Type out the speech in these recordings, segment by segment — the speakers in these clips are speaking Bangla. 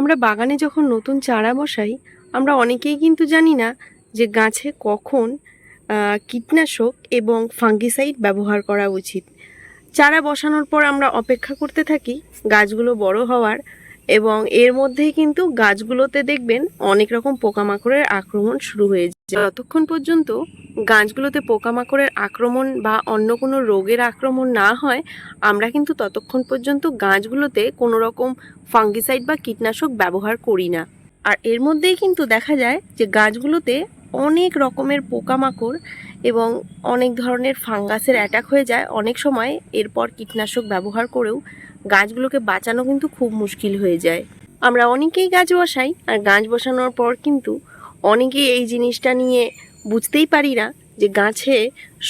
আমরা বাগানে যখন নতুন চারা বসাই, আমরা অনেকেই কিন্তু জানি না যে গাছে কখন কীটনাশক এবং ফাঙ্গিসাইড ব্যবহার করা উচিত। চারা বসানোর পর আমরা অপেক্ষা করতে থাকি গাছগুলো বড় হওয়ার, এবং এর মধ্যেই কিন্তু গাছগুলোতে দেখবেন অনেক রকম পোকামাকড়ের আক্রমণ শুরু হয়ে যায়। যতক্ষণ পর্যন্ত গাছগুলোতে পোকামাকড়ের আক্রমণ বা অন্য কোনো রোগের আক্রমণ না হয়, আমরা কিন্তু ততক্ষণ পর্যন্ত গাছগুলোতে কোনো রকম ফাঙ্গিসাইড বা কীটনাশক ব্যবহার করি না। আর এর মধ্যেই কিন্তু দেখা যায় যে গাছগুলোতে অনেক রকমের পোকামাকড় এবং অনেক ধরনের ফাঙ্গাসের অ্যাটাক হয়ে যায়। অনেক সময় এরপর কীটনাশক ব্যবহার করেও গাছগুলোকে বাঁচানো কিন্তু খুব মুশকিল হয়ে যায়। আমরা অনেকেই গাছ বসাই, আর গাছ বসানোর পর কিন্তু অনেকেই এই জিনিসটা নিয়ে বুঝতেই পারি না যে গাছে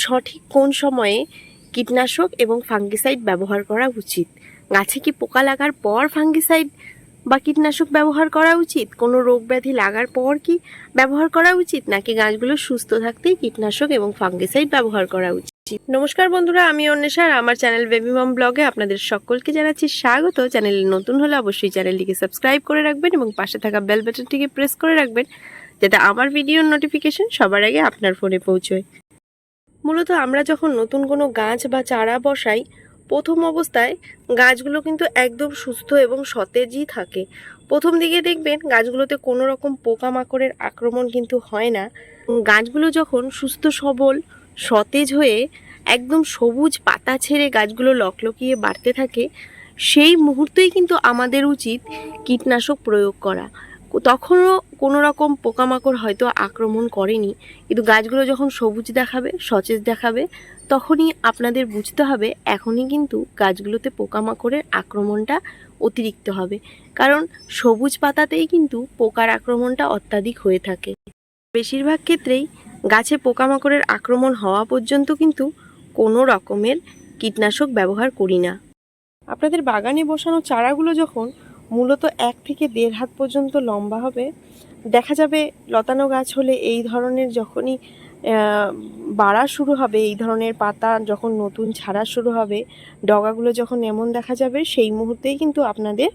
সঠিক কোন সময়ে কীটনাশক এবং ফাঙ্গিসাইড ব্যবহার করা উচিত। গাছে কি পোকা লাগার পর ফাঙ্গিসাইড বা কীটনাশক ব্যবহার করা উচিত, কোনো রোগ ব্যাধি লাগার পর কি ব্যবহার করা উচিত, নাকি গাছগুলো সুস্থ থাকতেই কীটনাশক এবং ফাঙ্গিসাইড ব্যবহার করা উচিত? নমস্কার বন্ধুরা, আমি অন্বেষা। আমার চ্যানেল বেবি মম ব্লগে আপনাদের সকলকে জানাচ্ছি স্বাগত। চ্যানেলে নতুন হলে অবশ্যই চ্যানেলটিকে সাবস্ক্রাইব করে রাখবেন এবং পাশে থাকা বেল বাটনটিকে প্রেস করে রাখবেন, যাতে আমার ভিডিওর নোটিফিকেশন সবার আগে আপনার ফোনে পৌঁছয়। মূলত আমরা যখন নতুন কোনো গাছ বা চারা বসাই, প্রথম অবস্থায় গাছগুলো কিন্তু একদম সুস্থ এবং সতেজই থাকে। প্রথম দিকে দেখবেন গাছগুলোতে কোনো রকম পোকামাকড়ের আক্রমণ কিন্তু হয় না। গাছগুলো যখন সুস্থ সবল সতেজ হয়ে একদম সবুজ পাতা ছেড়ে গাছগুলো লকলকিয়ে বাড়তে থাকে, সেই মুহূর্তেই কিন্তু আমাদের উচিত কীটনাশক প্রয়োগ করা। তখনও কোনো রকম পোকামাকড় হয়তো আক্রমণ করেনি, কিন্তু গাছগুলো যখন সবুজ দেখাবে, সতেজ দেখাবে, তখনই আপনাদের বুঝতে হবে এখনই কিন্তু গাছগুলোতে পোকামাকড়ের আক্রমণটা অতিরিক্ত হবে, কারণ সবুজ পাতাতেই কিন্তু পোকার আক্রমণটা অত্যাধিক হয়ে থাকে। বেশিরভাগ ক্ষেত্রেই গাছে পোকামাকড়ের আক্রমণ হওয়া পর্যন্ত কিন্তু কোনো রকমের কীটনাশক ব্যবহার করি না। আপনাদের বাগানে বসানো চারাগুলো যখন মূলত 1 থেকে 1.5 হাত পর্যন্ত লম্বা হবে, দেখা যাবে লতানো গাছ হলে এই ধরনের যখনই বাড়া শুরু হবে, এই ধরনের পাতা যখন নতুন ছাড়া শুরু হবে, ডগাগুলো যখন এমন দেখা যাবে, সেই মুহূর্তেই কিন্তু আপনাদের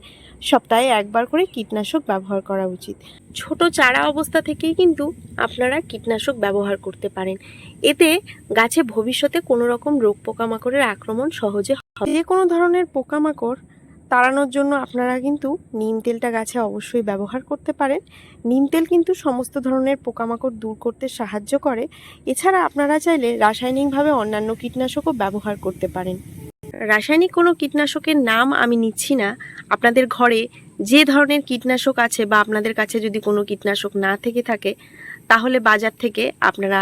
সপ্তাহে একবার করে কীটনাশক ব্যবহার করা উচিত। ছোট চারা অবস্থা থেকেই কিন্তু আপনারা কীটনাশক ব্যবহার করতে পারেন। এতে গাছে ভবিষ্যতে কোনো রকম রোগ পোকামাকড়ের আক্রমণ সহজে হবে। যে কোনো ধরনের পোকামাকড় তাড়ানোর জন্য আপনারা কিন্তু নিম তেলটা গাছে অবশ্যই ব্যবহার করতে পারেন। নিম তেল কিন্তু সমস্ত ধরনের পোকামাকড় দূর করতে সাহায্য করে। এছাড়া আপনারা চাইলে রাসায়নিকভাবে অন্যান্য কীটনাশকও ব্যবহার করতে পারেন। রাসায়নিক কোনো কীটনাশকের নাম আমি নিচ্ছি না। আপনাদের ঘরে যে ধরনের কীটনাশক আছে, বা আপনাদের কাছে যদি কোনো কীটনাশক না থেকে থাকে, তাহলে বাজার থেকে আপনারা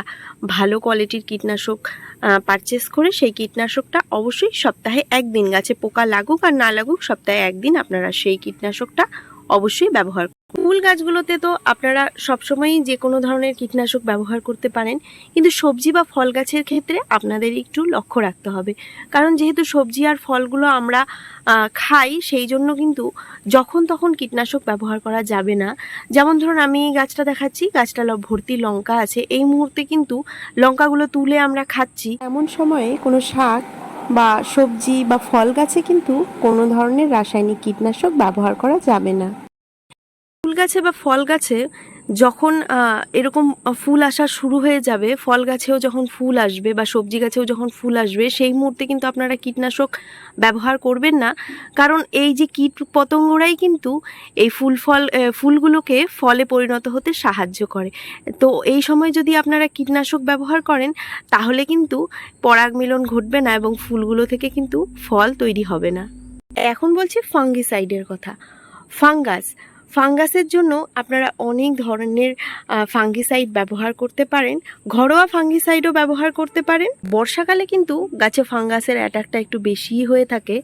ভালো কোয়ালিটির কীটনাশক পারচেস করে সেই কীটনাশকটা অবশ্যই সপ্তাহে 1 দিন, গাছে পোকা লাগুক আর না লাগুক, সপ্তাহে 1 দিন আপনারা সেই কীটনাশকটা অবশ্যই ব্যবহার করুন। ফুল গাছগুলোতে তো আপনারা সবসময়ই যে কোনো ধরনের কীটনাশক ব্যবহার করতে পারেন, কিন্তু সবজি বা ফল গাছের ক্ষেত্রে আপনাদের একটু লক্ষ্য রাখতে হবে, কারণ যেহেতু সবজি আর ফলগুলো আমরা খাই, সেই জন্য কিন্তু যখন তখন কীটনাশক ব্যবহার করা যাবে না। যেমন ধরুন, আমি এই গাছটা দেখাচ্ছি, গাছটা ভর্তি লঙ্কা আছে, এই মুহূর্তে কিন্তু লঙ্কাগুলো তুলে আমরা খাচ্ছি। এমন সময়ে কোনো শাক বা সবজি বা ফল গাছে কিন্তু কোনো ধরনের রাসায়নিক কীটনাশক ব্যবহার করা যাবে না। ফুল গাছে বা ফল গাছে যখন এরকম ফুল আসা শুরু হয়ে যাবে, ফল গাছেও যখন ফুল আসবে বা সবজি গাছেও যখন ফুল আসবে, সেই মুহূর্তে কিন্তু আপনারা কীটনাশক ব্যবহার করবেন না, কারণ এই যে কীট পতঙ্গরাই কিন্তু এই ফুলগুলোকে ফলে পরিণত হতে সাহায্য করে। তো এই সময় যদি আপনারা কীটনাশক ব্যবহার করেন, তাহলে কিন্তু পরাগ মিলন ঘটবে না এবং ফুলগুলো থেকে কিন্তু ফল তৈরি হবে না। এখন বলছি ফাঙ্গিসাইডের কথা। ফাঙ্গাসের জন্য আপনারা অনেক ধরনের ফাঙ্গিসাইড ব্যবহার করতে পারেন। ঘরোয়া ফাঙ্গিসাইডও ব্যবহার করতে পারেন। বর্ষাকালে কিন্তু গাছে ফাঙ্গাসের অ্যাটাকটা একটু বেশিই হয়ে থাকে।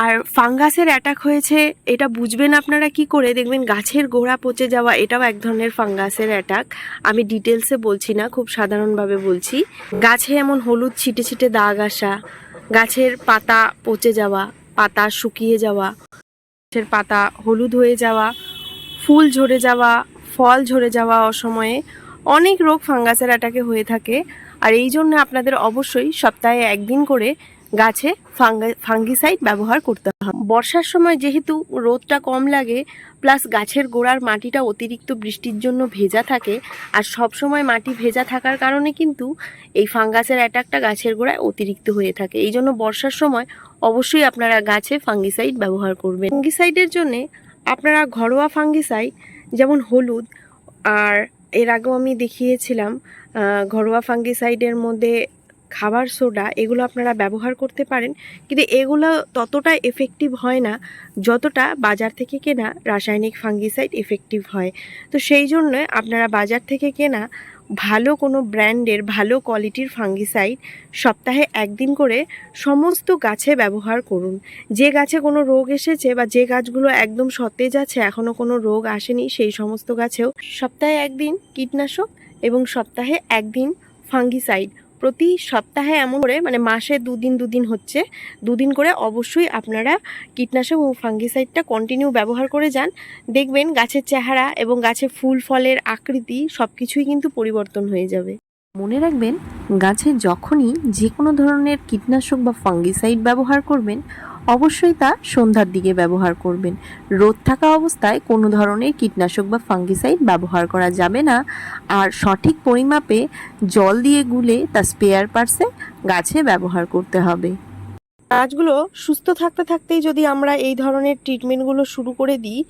আর ফাঙ্গাসের অ্যাটাক হয়েছে এটা বুঝবেন আপনারা কি করে? দেখবেন গাছের গোড়া পচে যাওয়া, এটাও এক ধরনের ফাঙ্গাসের অ্যাটাক। আমি ডিটেলসে বলছি না, খুব সাধারণভাবে বলছি। গাছে এমন হলুদ ছিটে ছিটে দাগ আসা, গাছের পাতা পচে যাওয়া, পাতা শুকিয়ে যাওয়া, গাছের পাতা হলুদ হয়ে যাওয়া, ফুল ঝরে যাওয়া, ফল ঝরে যাওয়া, অসময়ে অনেক রোগ ফাঙ্গাসের অ্যাটাকে হয়ে থাকে। আর এই জন্য আপনাদের অবশ্যই সপ্তাহে 1 দিন করে গাছে ফাঙ্গিসাইড ব্যবহার করতে হয়। বর্ষার সময় যেহেতু রোদটা কম লাগে, প্লাস গাছের গোড়ার মাটিটা অতিরিক্ত বৃষ্টির জন্য ভেজা থাকে, আর সব সময় মাটি ভেজা থাকার কারণে কিন্তু এই ফাঙ্গাসের অ্যাটাকটা গাছের গোড়ায় অতিরিক্ত হয়ে থাকে। এই জন্য বর্ষার সময় অবশ্যই আপনারা গাছে ফাঙ্গিসাইড ব্যবহার করবেন। ফাঙ্গিসাইডের জন্যে আপনারা ঘরোয়া ফাঙ্গিসাইড যেমন হলুদ, আর এর আগেও আমি দেখিয়েছিলাম ঘরোয়া ফাঙ্গিসাইডের মধ্যে খাবার সোডা, এগুলো আপনারা ব্যবহার করতে পারেন, কিন্তু এগুলো ততটা এফেক্টিভ হয় না যতটা বাজার থেকে কেনা রাসায়নিক ফাঙ্গিসাইড এফেক্টিভ হয়। তো সেই জন্য আপনারা বাজার থেকে কেনা ভালো কোনো ব্র্যান্ডের ভালো কোয়ালিটির ফাঙ্গিসাইড সপ্তাহে একদিন করে সমস্ত গাছে ব্যবহার করুন। যে গাছে কোনো রোগ এসেছে বা যে গাছগুলো একদম সতেজ আছে, এখনও কোনো রোগ আসেনি, সেই সমস্ত গাছেও সপ্তাহে একদিন কীটনাশক এবং সপ্তাহে একদিন ফাঙ্গিসাইড, প্রতি সপ্তাহে এমন করে মাসে দুদিন হচ্ছে, দুদিন করে অবশ্যই আপনারা কীটনাশক এবং ফাঙ্গিসাইডটা কন্টিনিউ ব্যবহার করে যান। দেখবেন গাছের চেহারা এবং গাছে ফুল ফলের আকৃতি সব কিছুই কিন্তু পরিবর্তন হয়ে যাবে। মনে রাখবেন, গাছে যখনই যে কোনো ধরনের কীটনাশক বা ফাঙ্গিসাইড ব্যবহার করবেন, অবশ্যই তা সন্ধ্যার দিকে ব্যবহার করবেন। রোদ থাকা অবস্থায় কোনো ধরনের কীটনাশক বা ফাঙ্গিসাইড ব্যবহার করা যাবে না। আর সঠিক পরিমাপে জল দিয়ে গুলে তা স্প্রেয়ার পার্সে গাছে ব্যবহার করতে হবে। গাছগুলো সুস্থ থাকতে থাকতেই যদি আমরা এই ধরনের ট্রিটমেন্টগুলো শুরু করে দিই,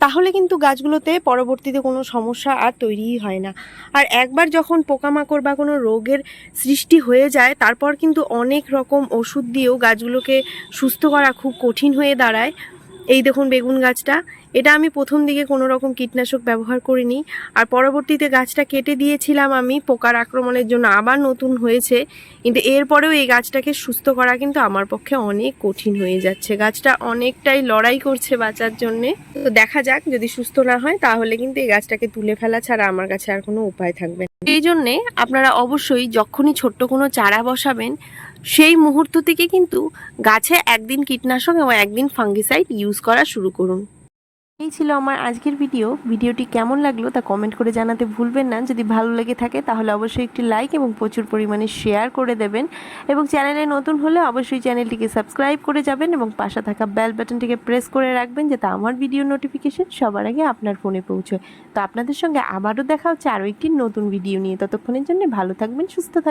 তাহলে কিন্তু গাছগুলোতে পরবর্তীতে কোনো সমস্যা আর তৈরিই হয় না। আর একবার যখন পোকামাকড় বা কোনো রোগের সৃষ্টি হয়ে যায়, তারপর কিন্তু অনেক রকম ওষুধ দিয়েও গাছগুলোকে সুস্থ করা খুব কঠিন হয়ে দাঁড়ায়। এই দেখুন বেগুন গাছটা, এটা আমি প্রথম দিকে কোনো রকম কীটনাশক ব্যবহার করিনি, আর পরবর্তীতে গাছটা কেটে দিয়েছিলাম আমি পোকার আক্রমণের জন্য, আবার নতুন হয়েছে, কিন্তু এরপরেও এই গাছটাকে সুস্থ করা কিন্তু আমার পক্ষে অনেক কঠিন হয়ে যাচ্ছে। গাছটা অনেকটাই লড়াই করছে বাঁচার জন্যে। তো দেখা যাক, যদি সুস্থ না হয় তাহলে কিন্তু এই গাছটাকে তুলে ফেলা ছাড়া আমার কাছে আর কোনো উপায় থাকবে না। এই জন্যে আপনারা অবশ্যই যখনই ছোট্ট কোনো চারা বসাবেন, সেই মুহূর্ত থেকে কিন্তু গাছে একদিন কীটনাশক এবং একদিন ফাঙ্গিসাইড ইউজ করা শুরু করুন। এই ছিল আমার আজকের ভিডিওটি কেমন লাগলো তা কমেন্ট করে জানাতে ভুলবেন না। যদি ভালো লেগে থাকে তাহলে অবশ্যই একটি লাইক এবং প্রচুর পরিমাণে শেয়ার করে দেবেন, এবং চ্যানেলে নতুন হলে অবশ্যই চ্যানেলটিকে সাবস্ক্রাইব করে যাবেন এবং পাশে থাকা বেল বাটনটিকে প্রেস করে রাখবেন, যাতে আমার ভিডিও নোটিফিকেশন সবার আগে আপনার ফোনে পৌঁছয়। তো আপনাদের সঙ্গে আবারও দেখা হচ্ছে আরও একটি নতুন ভিডিও নিয়ে। ততক্ষণের জন্য ভালো থাকবেন, সুস্থ থাকবেন।